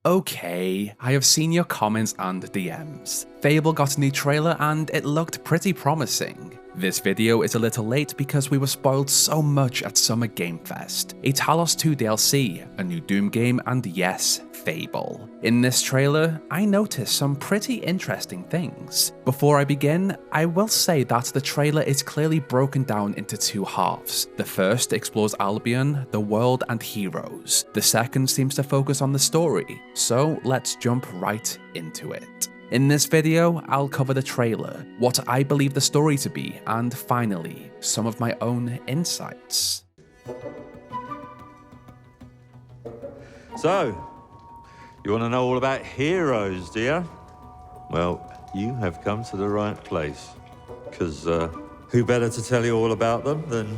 Okay, I have seen your comments and DMs. Fable got a new trailer and it looked pretty promising. This video is a little late because we were spoiled so much at Summer Game Fest. A Talos 2 DLC, a new Doom game, and yes, Fable. In this trailer, I noticed some pretty interesting things. Before I begin, I will say that the trailer is clearly broken down into two halves. The first explores Albion, the world, and heroes. The second seems to focus on the story, so let's jump right into it. In this video, I'll cover the trailer, what I believe the story to be, and finally, some of my own insights. So, you want to know all about heroes, do you? Well, you have come to the right place. Because who better to tell you all about them than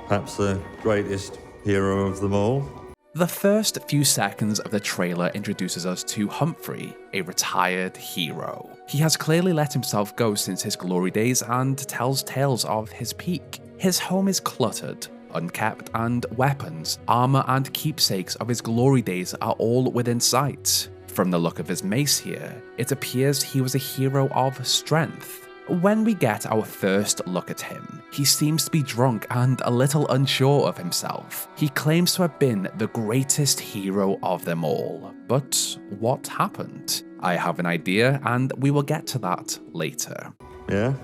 perhaps the greatest hero of them all? The first few seconds of the trailer introduces us to Humphry, a retired hero. He has clearly let himself go since his glory days and tells tales of his peak. His home is cluttered, unkept, and weapons, armor, and keepsakes of his glory days are all within sight. From the look of his mace here, it appears he was a hero of strength. When we get our first look at him, he seems to be drunk and a little unsure of himself. He claims to have been the greatest hero of them all, but what happened? I have an idea and we will get to that later. Yeah?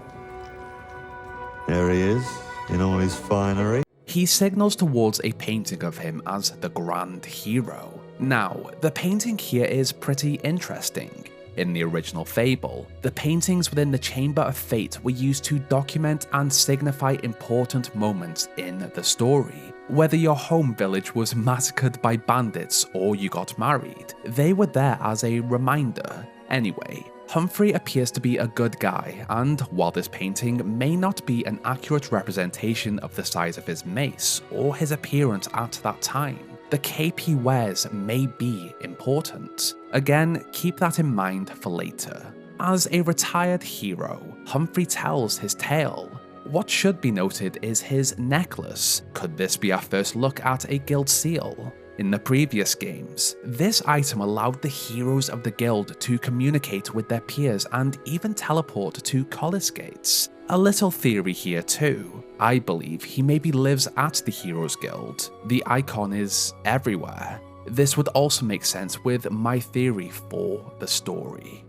There he is, in all his finery. He signals towards a painting of him as the Grand Hero. Now, the painting here is pretty interesting. In the original Fable, the paintings within the Chamber of Fate were used to document and signify important moments in the story. Whether your home village was massacred by bandits or you got married, they were there as a reminder. Anyway, Humphry appears to be a good guy, and while this painting may not be an accurate representation of the size of his mace or his appearance at that time, the cape he wears may be important. Again, keep that in mind for later. As a retired hero, Humphry tells his tale. What should be noted is his necklace. Could this be our first look at a guild seal? In the previous games, this item allowed the heroes of the guild to communicate with their peers and even teleport to Collis Gates. A little theory here too. I believe he maybe lives at the Heroes Guild. The icon is everywhere. This would also make sense with my theory for the story.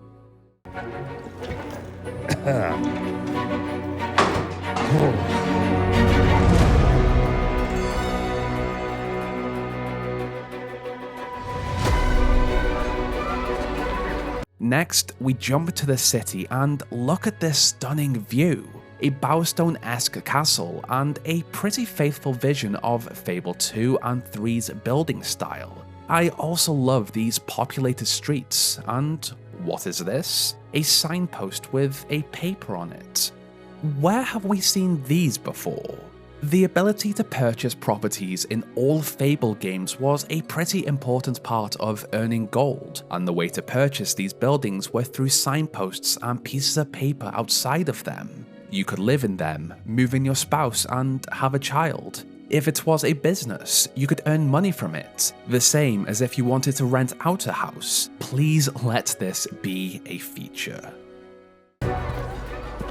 Next, we jump to the city and look at this stunning view. A Bowerstone-esque castle and a pretty faithful vision of Fable 2 and 3's building style. I also love these populated streets, and what is this? A signpost with a paper on it. Where have we seen these before? The ability to purchase properties in all Fable games was a pretty important part of earning gold, and the way to purchase these buildings were through signposts and pieces of paper outside of them. You could live in them, move in your spouse, and have a child. If it was a business, you could earn money from it, the same as if you wanted to rent out a house. Please let this be a feature.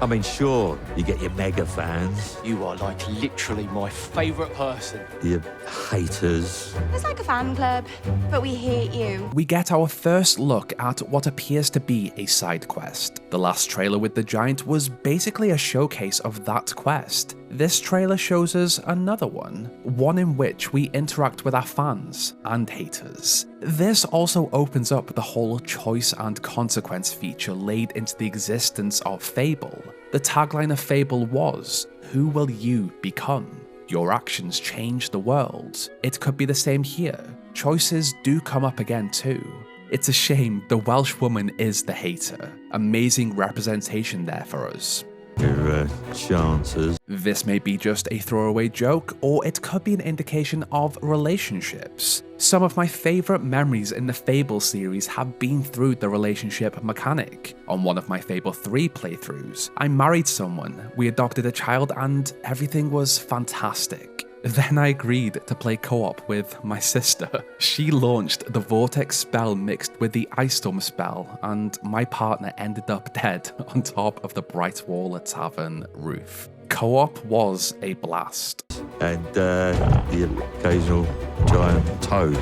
I mean, sure, you get your mega fans, You are like literally my favourite person. your haters. It's like a fan club, but we hate you. We get our first look at what appears to be a side quest. The last trailer with the giant was basically a showcase of that quest. This trailer shows us another one in which we interact with our fans and haters. This also opens up the whole choice and consequence feature laid into the existence of Fable. The tagline of Fable was, "Who will you become? Your actions change the world." It could be the same here. Choices do come up again too. It's a shame the Welsh woman is the hater. Amazing representation there for us. Your chances. This may be just a throwaway joke, or it could be an indication of relationships. Some of my favourite memories in the Fable series have been through the relationship mechanic. On one of my Fable 3 playthroughs, I married someone, we adopted a child, and everything was fantastic. Then I agreed to play co-op with my sister. She launched the Vortex spell mixed with the Ice Storm spell, and my partner ended up dead on top of the Brightwater Tavern roof. Co-op was a blast. And the occasional giant toad,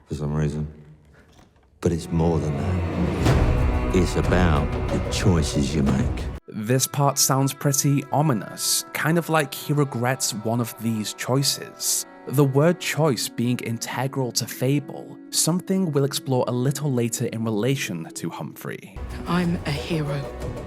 for some reason. But it's more than that. It's about the choices you make. This part sounds pretty ominous, kind of like he regrets one of these choices. The word choice being integral to Fable, something we'll explore a little later in relation to Humphry. I'm a hero.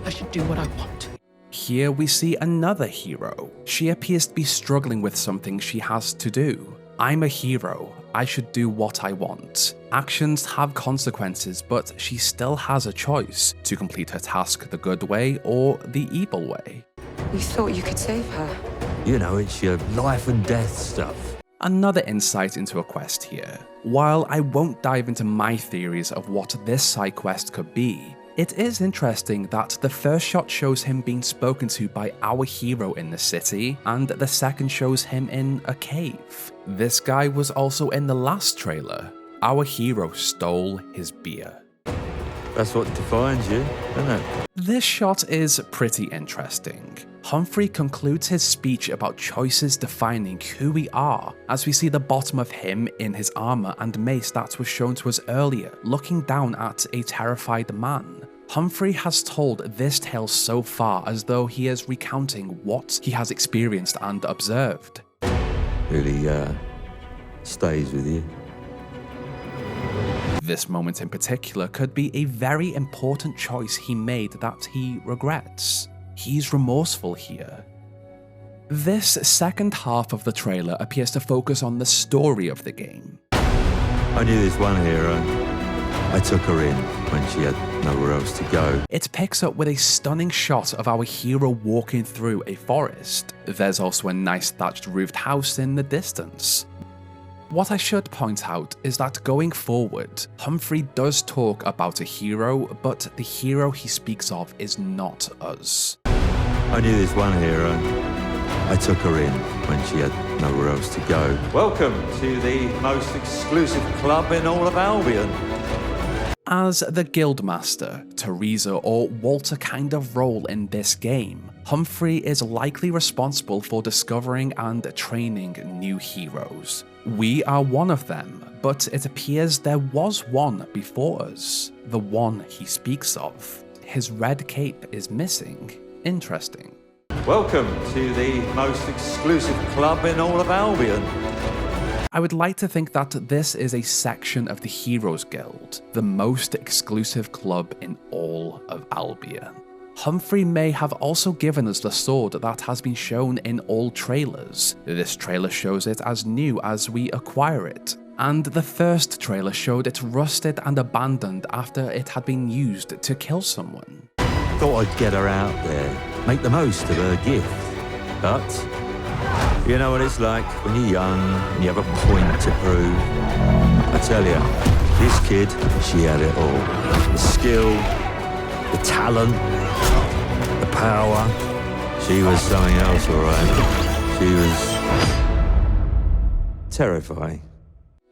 I should do what I want. Here we see another hero. She appears to be struggling with something she has to do. I'm a hero. I should do what I want. Actions have consequences, but she still has a choice to complete her task the good way or the evil way. You thought you could save her? You know, it's your life and death stuff. Another insight into a quest here. While I won't dive into my theories of what this side quest could be, it is interesting that the first shot shows him being spoken to by our hero in the city, and the second shows him in a cave. This guy was also in the last trailer. Our hero stole his beer. That's what defines you, isn't it? This shot is pretty interesting. Humphry concludes his speech about choices defining who we are, as we see the bottom of him in his armor and mace that was shown to us earlier, looking down at a terrified man. Humphry has told this tale so far as though he is recounting what he has experienced and observed. Really, stays with you. This moment in particular could be a very important choice he made that he regrets. He's remorseful here. This second half of the trailer appears to focus on the story of the game. I knew this one hero. I took her in when she had nowhere else to go. It picks up with a stunning shot of our hero walking through a forest. There's also a nice thatched roofed house in the distance. What I should point out is that going forward, Humphry does talk about a hero, but the hero he speaks of is not us. I knew this one hero. I took her in when she had nowhere else to go. Welcome to the most exclusive club in all of Albion. As the Guildmaster, Teresa or Walter kind of role in this game, Humphry is likely responsible for discovering and training new heroes. We are one of them, but it appears there was one before us, the one he speaks of. His red cape is missing. Interesting. Welcome to the most exclusive club in all of Albion. I would like to think that this is a section of the Heroes Guild, the most exclusive club in all of Albion. Humphry may have also given us the sword that has been shown in all trailers. This trailer shows it as new as we acquire it, and the first trailer showed it rusted and abandoned after it had been used to kill someone. Thought I'd get her out there, make the most of her gift. But you know what it's like when you're young and you have a point to prove. I tell you, this kid, she had it all. The skill, the talent, the power. She was something else, all right. She was terrifying.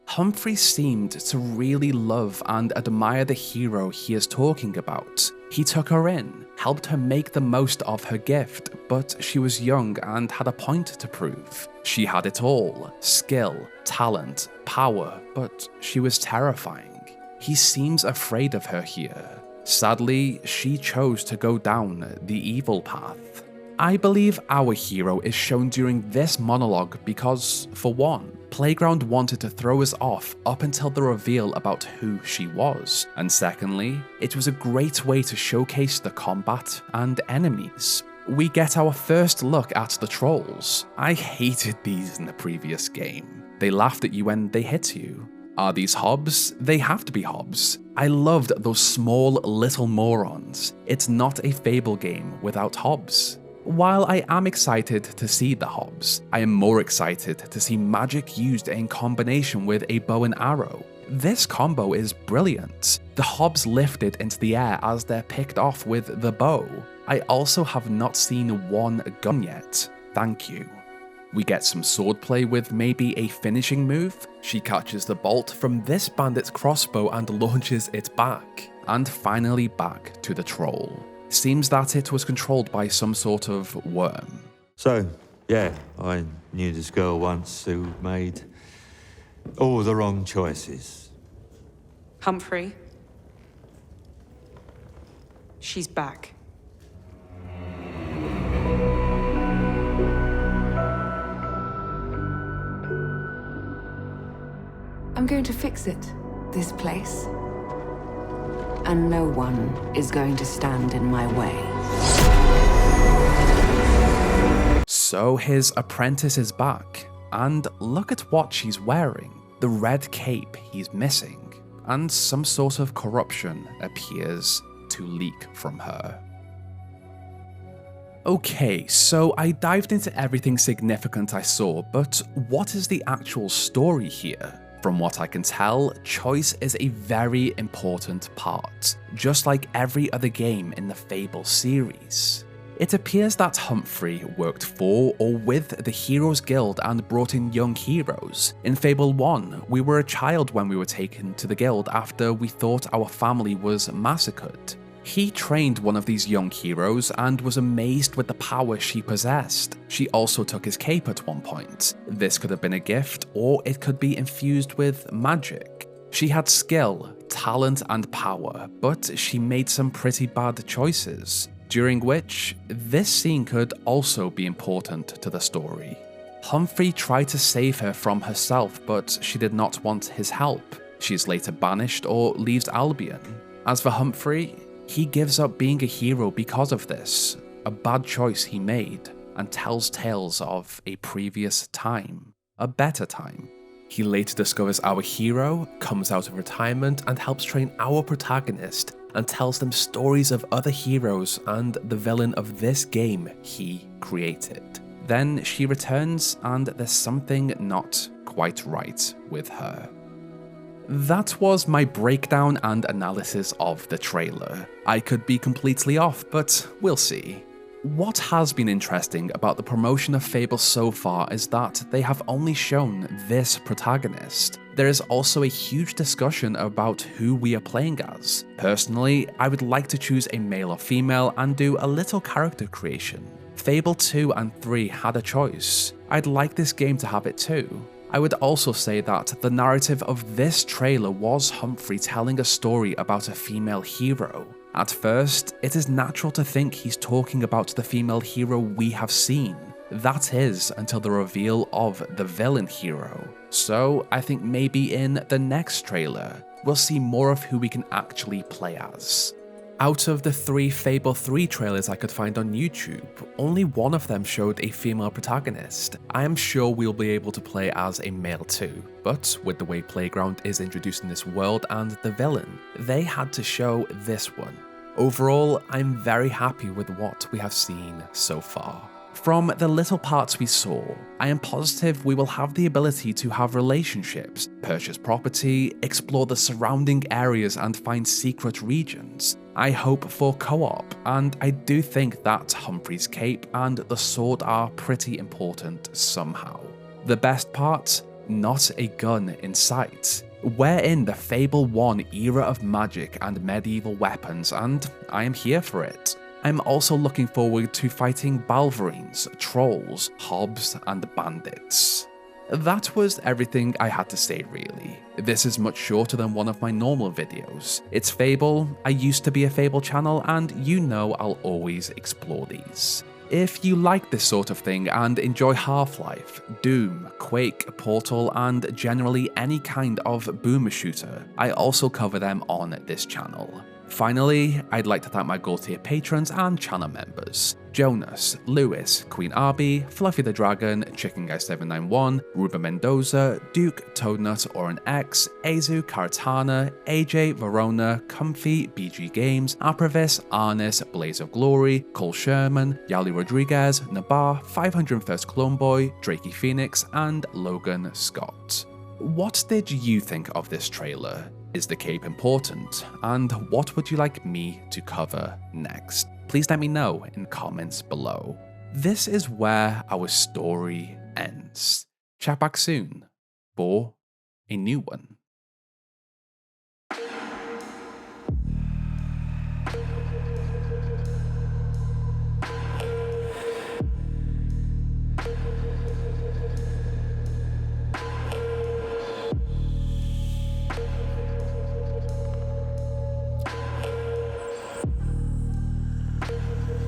Humphry seemed to really love and admire the hero he is talking about. He took her in, helped her make the most of her gift, but she was young and had a point to prove. She had it all: skill, talent, power, but she was terrifying. He seems afraid of her here. Sadly, she chose to go down the evil path. I believe our hero is shown during this monologue because, for one, Playground wanted to throw us off up until the reveal about who she was, and secondly, it was a great way to showcase the combat and enemies. We get our first look at the trolls. I hated these in the previous game. They laughed at you when they hit you. Are these hobs? They have to be hobs. I loved those small little morons. It's not a Fable game without hobs. While I am excited to see the hobs, I am more excited to see magic used in combination with a bow and arrow. This combo is brilliant. The hobs lifted into the air as they're picked off with the bow. I also have not seen one gun yet. Thank you. We get some swordplay with maybe a finishing move. She catches the bolt from this bandit's crossbow and launches it back. And finally back to the troll. Seems that it was controlled by some sort of worm. So, yeah, I knew this girl once who made all the wrong choices. Humphry. She's back. I'm going to fix it, this place. And no one is going to stand in my way. So his apprentice is back, and look at what she's wearing. The red cape he's missing, and some sort of corruption appears to leak from her. Okay, so I dived into everything significant I saw, but what is the actual story here? From what I can tell, choice is a very important part, just like every other game in the Fable series. It appears that Humphry worked for or with the Heroes Guild and brought in young heroes. In Fable 1, we were a child when we were taken to the guild after we thought our family was massacred. He trained one of these young heroes and was amazed with the power she possessed. She also took his cape at one point. This could have been a gift, or it could be infused with magic. She had skill, talent, and power, but she made some pretty bad choices, during which this scene could also be important to the story. Humphry tried to save her from herself, but she did not want his help. She is later banished or leaves Albion. As for Humphry, he gives up being a hero because of this, a bad choice he made, and tells tales of a previous time, a better time. He later discovers our hero, comes out of retirement, and helps train our protagonist, and tells them stories of other heroes and the villain of this game he created. Then she returns, and there's something not quite right with her. That was my breakdown and analysis of the trailer. I could be completely off, but we'll see. What has been interesting about the promotion of Fable so far is that they have only shown this protagonist. There is also a huge discussion about who we are playing as. Personally, I would like to choose a male or female and do a little character creation. Fable 2 and 3 had a choice. I'd like this game to have it too. I would also say that the narrative of this trailer was Humphry telling a story about a female hero. At first, it is natural to think he's talking about the female hero we have seen. That is, until the reveal of the villain hero. So I think maybe in the next trailer, we'll see more of who we can actually play as. Out of the 3 Fable 3 trailers I could find on YouTube, only one of them showed a female protagonist. I am sure we'll be able to play as a male too, but with the way Playground is introducing this world and the villain, they had to show this one. Overall, I'm very happy with what we have seen so far. From the little parts we saw, I am positive we will have the ability to have relationships, purchase property, explore the surrounding areas and find secret regions. I hope for co-op, and I do think that Humphry's cape and the sword are pretty important somehow. The best part? Not a gun in sight. We're in the Fable 1 era of magic and medieval weapons, and I am here for it. I'm also looking forward to fighting Balverines, trolls, hobs, and bandits. That was everything I had to say really. This is much shorter than one of my normal videos. It's Fable, I used to be a Fable channel, and you know I'll always explore these. If you like this sort of thing and enjoy Half-Life, Doom, Quake, Portal, and generally any kind of boomer shooter, I also cover them on this channel. Finally, I'd like to thank my gold tier patrons and channel members: Jonas, Lewis, Queen Arby, Fluffy the Dragon, Chicken Guy 791, Ruben Mendoza, Duke, Toadnut, Oren X, Azu, Karatana, AJ, Verona, Comfy, BG Games, Apravis, Arnis, Blaze of Glory, Cole Sherman, Yali Rodriguez, Nabar, 501st Clone Boy, Drakey Phoenix, and Logan Scott. What did you think of this trailer? Is the cape important? And what would you like me to cover next? Please let me know in comments below. This is where our story ends. Chat back soon for a new one.